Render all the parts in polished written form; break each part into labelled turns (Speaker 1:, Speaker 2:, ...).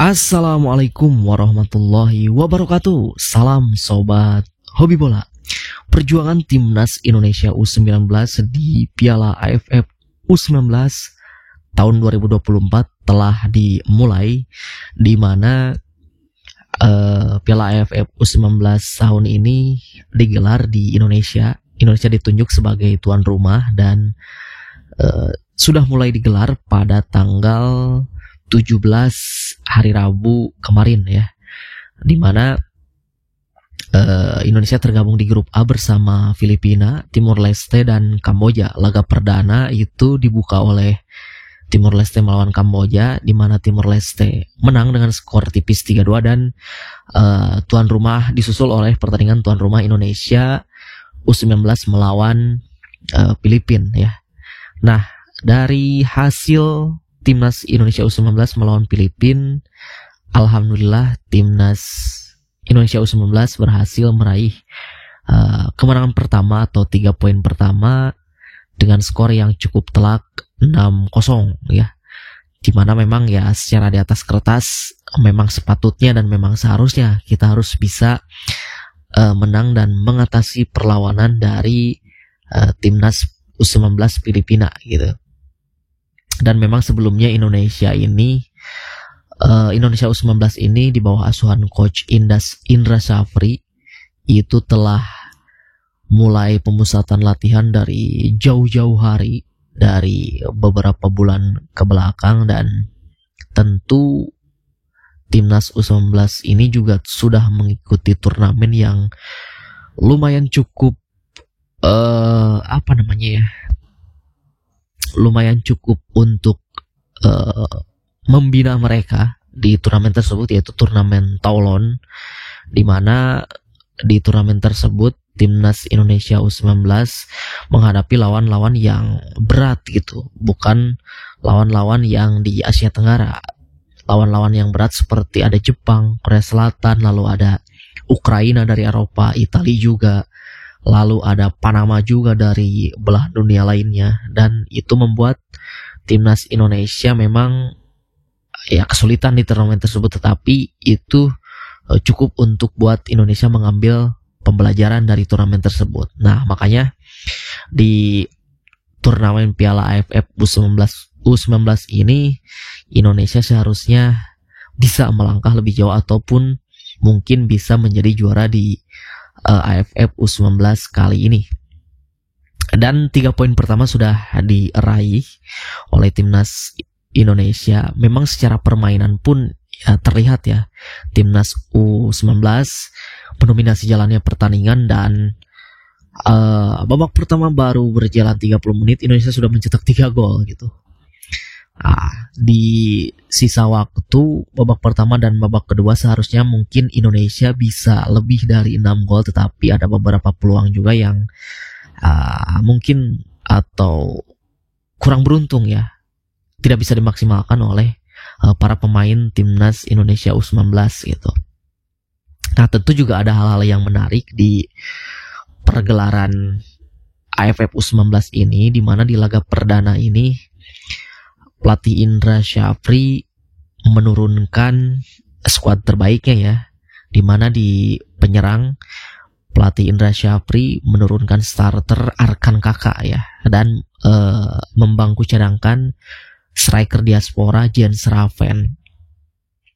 Speaker 1: Assalamualaikum warahmatullahi wabarakatuh. Salam sobat hobi bola. Perjuangan timnas Indonesia U19 di Piala AFF U19 tahun 2024 telah dimulai, di mana Piala AFF U19 tahun ini digelar di Indonesia. Indonesia ditunjuk sebagai tuan rumah dan sudah mulai digelar pada tanggal 17 hari Rabu kemarin ya, di mana Indonesia tergabung di grup A bersama Filipina, Timor Leste dan Kamboja. Laga perdana itu dibuka oleh Timor Leste melawan Kamboja, di mana Timor Leste menang dengan skor tipis 3-2 dan tuan rumah disusul oleh pertandingan tuan rumah Indonesia U19 melawan Filipina ya. Nah, dari hasil Timnas Indonesia U19 melawan Filipina, alhamdulillah Timnas Indonesia U19 berhasil meraih kemenangan pertama atau 3 poin pertama dengan skor yang cukup telak 6-0 ya. Dimana memang ya secara di atas kertas memang sepatutnya dan memang seharusnya kita harus bisa menang dan mengatasi perlawanan dari Timnas U19 Filipina gitu. Dan memang sebelumnya Indonesia U19 ini di bawah asuhan coach Indra Syafri itu telah mulai pemusatan latihan dari jauh-jauh hari, dari beberapa bulan ke belakang, dan tentu Timnas U19 ini juga sudah mengikuti turnamen yang lumayan cukup lumayan cukup untuk membina mereka di turnamen tersebut, yaitu turnamen Toulon, di mana di turnamen tersebut Timnas Indonesia U19 menghadapi lawan-lawan yang berat gitu, bukan lawan-lawan yang di Asia Tenggara. Lawan-lawan yang berat seperti ada Jepang, Korea Selatan, lalu ada Ukraina dari Eropa, Italia juga, lalu ada Panama juga dari belahan dunia lainnya, dan itu membuat Timnas Indonesia memang ya kesulitan di turnamen tersebut, tetapi itu cukup untuk buat Indonesia mengambil pembelajaran dari turnamen tersebut. Nah, makanya di turnamen Piala AFF U19 ini Indonesia seharusnya bisa melangkah lebih jauh ataupun mungkin bisa menjadi juara di AFF U19 kali ini. Dan 3 poin pertama sudah diraih oleh Timnas Indonesia. Memang secara permainan pun ya, terlihat ya, Timnas U19 mendominasi jalannya pertandingan, dan babak pertama baru berjalan 30 menit Indonesia sudah mencetak 3 gol gitu. Di sisa waktu babak pertama dan babak kedua seharusnya mungkin Indonesia bisa lebih dari 6 gol, tetapi ada beberapa peluang juga yang mungkin atau kurang beruntung ya, tidak bisa dimaksimalkan oleh para pemain Timnas Indonesia U19 gitu. Nah, tentu juga ada hal-hal yang menarik di pergelaran AFF U19 ini, di mana di laga perdana ini pelatih Indra Syafri menurunkan skuad terbaiknya ya, di mana di penyerang pelatih Indra Syafri menurunkan starter Arkan Kakak ya, dan membangku cadangkan striker diaspora Jens Raven.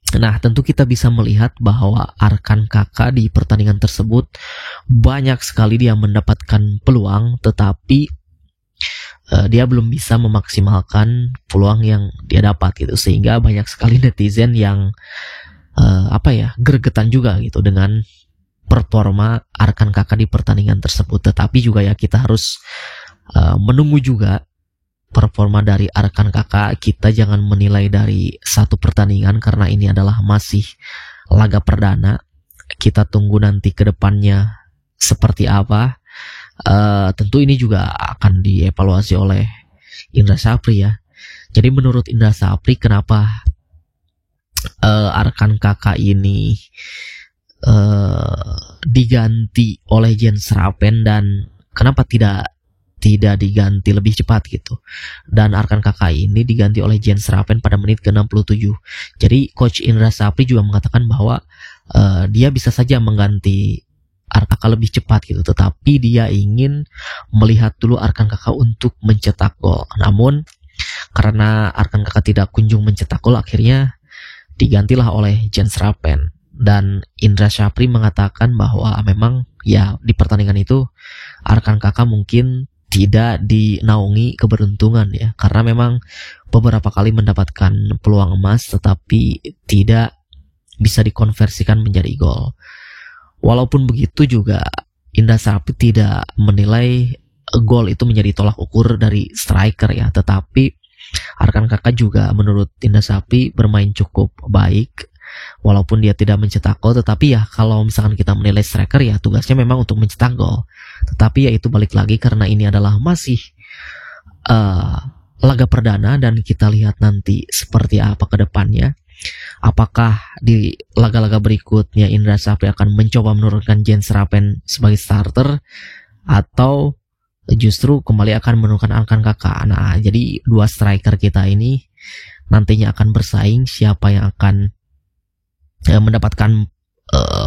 Speaker 1: Nah, tentu kita bisa melihat bahwa Arkan Kakak di pertandingan tersebut banyak sekali dia mendapatkan peluang, tetapi dia belum bisa memaksimalkan peluang yang dia dapat gitu, sehingga banyak sekali netizen yang gregetan juga gitu dengan performa Arkan Kakak di pertandingan tersebut. Tetapi juga ya kita harus menunggu juga performa dari Arkan Kakak. Kita jangan menilai dari satu pertandingan karena ini adalah masih laga perdana. Kita tunggu nanti ke depannya seperti apa. Tentu ini juga akan dievaluasi oleh Indra Syafri ya. Jadi menurut Indra Syafri, kenapa Arkan Kakak ini diganti oleh Jens Raven dan kenapa tidak tidak diganti lebih cepat gitu. Dan Arkan Kakak ini diganti oleh Jens Rappen pada menit ke-67. Jadi Coach Indra Sapri juga mengatakan bahwa dia bisa saja mengganti Arkan Kakak lebih cepat gitu, tetapi dia ingin melihat dulu Arkan Kakak untuk mencetak gol. Namun karena Arkan Kakak tidak kunjung mencetak gol, akhirnya digantilah oleh Jens Rappen. Dan Indra Sapri mengatakan bahwa memang ya di pertandingan itu Arkan Kakak mungkin tidak dinaungi keberuntungan ya, karena memang beberapa kali mendapatkan peluang emas tetapi tidak bisa dikonversikan menjadi gol. Walaupun begitu juga Indra Sapri tidak menilai gol itu menjadi tolak ukur dari striker ya, tetapi Arkan Kakak juga menurut Indra Sapri bermain cukup baik. Walaupun dia tidak mencetak gol, tetapi ya kalau misalkan kita menilai striker ya tugasnya memang untuk mencetak gol. Tetapi ya itu balik lagi karena ini adalah masih laga perdana dan kita lihat nanti seperti apa ke depannya. Apakah di laga-laga berikutnya Indra Sapri akan mencoba menurunkan Jens Rappen sebagai starter atau justru kembali akan menurunkan Arkan Kakak. Nah, jadi dua striker kita ini nantinya akan bersaing siapa yang akan mendapatkan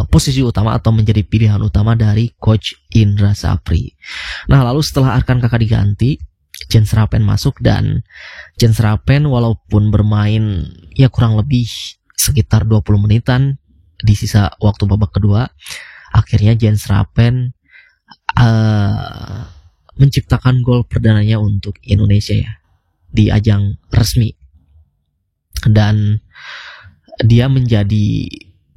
Speaker 1: posisi utama atau menjadi pilihan utama dari Coach Indra Sapri. Nah, lalu setelah Arkan Kakak diganti, Jens Rappen masuk, dan Jens Rappen walaupun bermain ya kurang lebih sekitar 20 menitan di sisa waktu babak kedua, akhirnya Jens Rappen menciptakan gol perdananya untuk Indonesia ya di ajang resmi. Dan dia menjadi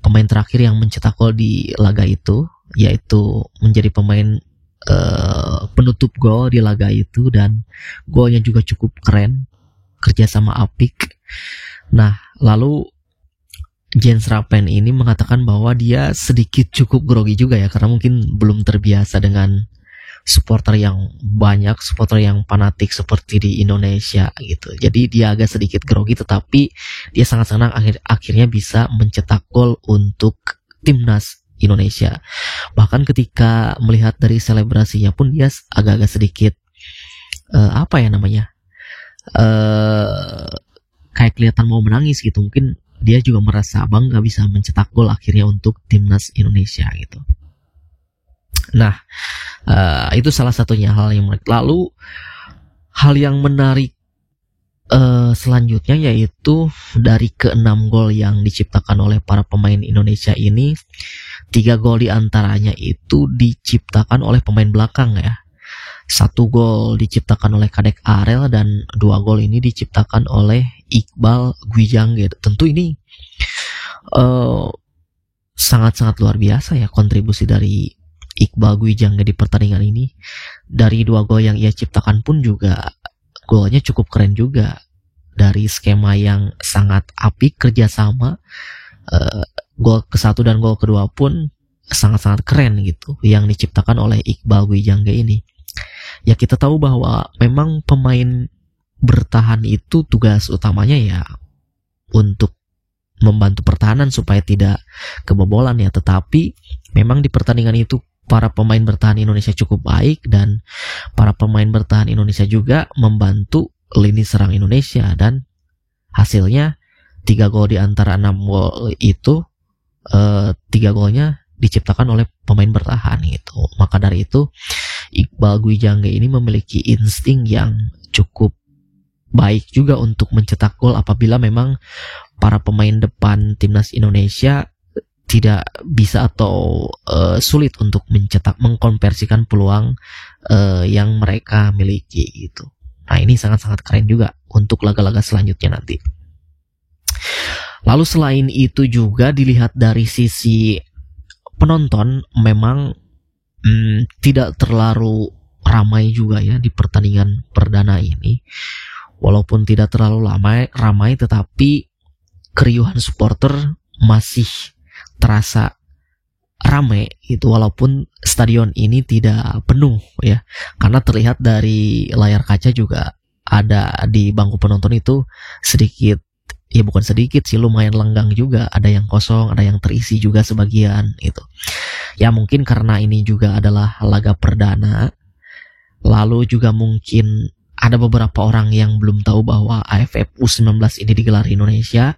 Speaker 1: pemain terakhir yang mencetak gol di laga itu, yaitu menjadi pemain penutup gol di laga itu, dan golnya juga cukup keren, kerjasama apik. Nah, lalu Jens Rappen ini mengatakan bahwa dia sedikit cukup grogi juga ya, karena mungkin belum terbiasa dengan supporter yang banyak, supporter yang fanatik seperti di Indonesia gitu. Jadi dia agak sedikit grogi, tetapi dia sangat senang akhirnya bisa mencetak gol untuk timnas Indonesia. Bahkan ketika melihat dari selebrasinya pun dia agak-agak sedikit kayak kelihatan mau menangis gitu. Mungkin dia juga merasa bangga bisa mencetak gol akhirnya untuk timnas Indonesia gitu. Nah, itu salah satunya hal yang menarik. Lalu hal yang menarik selanjutnya yaitu dari ke-6 gol yang diciptakan oleh para pemain Indonesia ini, 3 gol diantaranya itu diciptakan oleh pemain belakang ya. 1 gol diciptakan oleh Kadek Arel dan 2 gol ini diciptakan oleh Iqbal Gwijangge. Tentu ini sangat-sangat luar biasa ya kontribusi dari Iqbal Gwijangge di pertandingan ini. Dari 2 gol yang ia ciptakan pun juga golnya cukup keren juga. Dari skema yang sangat apik kerjasama, gol ke-1 dan gol kedua pun sangat-sangat keren gitu yang diciptakan oleh Iqbal Gwijangge ini. Ya kita tahu bahwa memang pemain bertahan itu tugas utamanya ya untuk membantu pertahanan supaya tidak kebobolan ya. Tetapi memang di pertandingan itu para pemain bertahan Indonesia cukup baik, dan para pemain bertahan Indonesia juga membantu lini serang Indonesia, dan hasilnya 3 gol di antara 6 gol itu 3 golnya diciptakan oleh pemain bertahan gitu. Maka dari itu Iqbal Gwijangge ini memiliki insting yang cukup baik juga untuk mencetak gol apabila memang para pemain depan timnas Indonesia tidak bisa atau sulit untuk mengkonversikan peluang yang mereka miliki gitu. Nah, ini sangat-sangat keren juga untuk laga-laga selanjutnya nanti. Lalu selain itu juga dilihat dari sisi penonton, memang tidak terlalu ramai juga ya di pertandingan perdana ini. Walaupun tidak terlalu ramai, tetapi keriuhan supporter masih terasa ramai itu, walaupun stadion ini tidak penuh ya, karena terlihat dari layar kaca juga ada di bangku penonton itu sedikit, ya bukan sedikit sih, lumayan lenggang juga, ada yang kosong, ada yang terisi juga sebagian gitu. Ya mungkin karena ini juga adalah laga perdana, Lalu juga mungkin ada beberapa orang yang belum tahu bahwa AFF U19 ini digelar di Indonesia.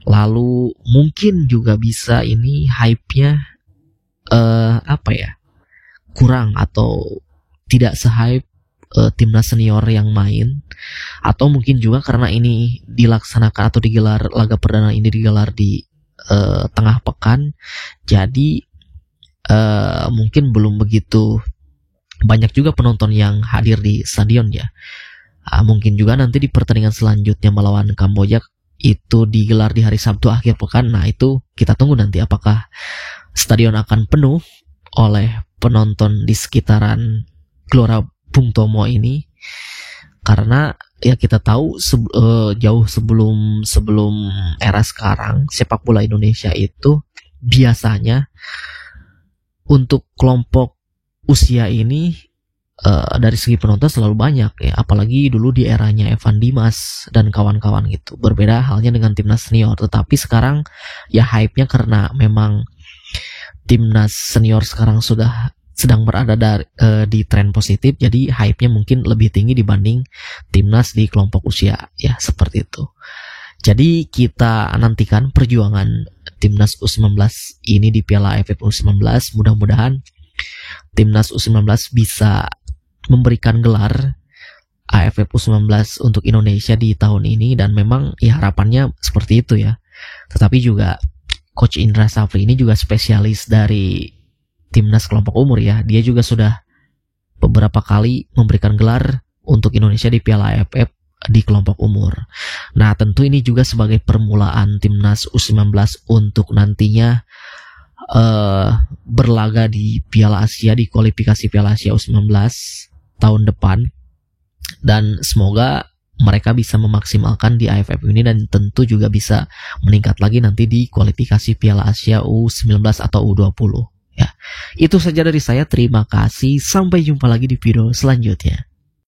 Speaker 1: Lalu mungkin juga bisa ini hype-nya kurang atau tidak se-hype timnas senior yang main, atau mungkin juga karena ini dilaksanakan atau digelar, laga perdana ini digelar di tengah pekan, jadi mungkin belum begitu banyak juga penonton yang hadir di stadion ya. Mungkin juga nanti di pertandingan selanjutnya melawan Kamboja itu digelar di hari Sabtu akhir pekan. Nah itu kita tunggu nanti apakah stadion akan penuh oleh penonton di sekitaran Gelora Bung Tomo ini, karena ya kita tahu jauh sebelum era sekarang sepak bola Indonesia itu biasanya untuk kelompok usia ini dari segi penonton selalu banyak ya, apalagi dulu di eranya Evan Dimas dan kawan-kawan gitu. Berbeda halnya dengan timnas senior, tetapi sekarang ya hype-nya karena memang timnas senior sekarang sedang berada di tren positif, jadi hype-nya mungkin lebih tinggi dibanding timnas di kelompok usia ya, seperti itu. Jadi kita nantikan perjuangan timnas U19 ini di Piala AFF U19. Mudah-mudahan timnas U19 bisa memberikan gelar AFF U19 untuk Indonesia di tahun ini, dan memang ya harapannya seperti itu ya. Tetapi juga Coach Indra Safri ini juga spesialis dari timnas kelompok umur ya. Dia juga sudah beberapa kali memberikan gelar untuk Indonesia di Piala AFF di kelompok umur. Nah, tentu ini juga sebagai permulaan timnas U19 untuk nantinya berlaga di Piala Asia, di kualifikasi Piala Asia U19 tahun depan, dan semoga mereka bisa memaksimalkan di AFF ini dan tentu juga bisa meningkat lagi nanti di kualifikasi Piala Asia U19 atau U20 ya. Itu saja dari saya, terima kasih, sampai jumpa lagi di video selanjutnya.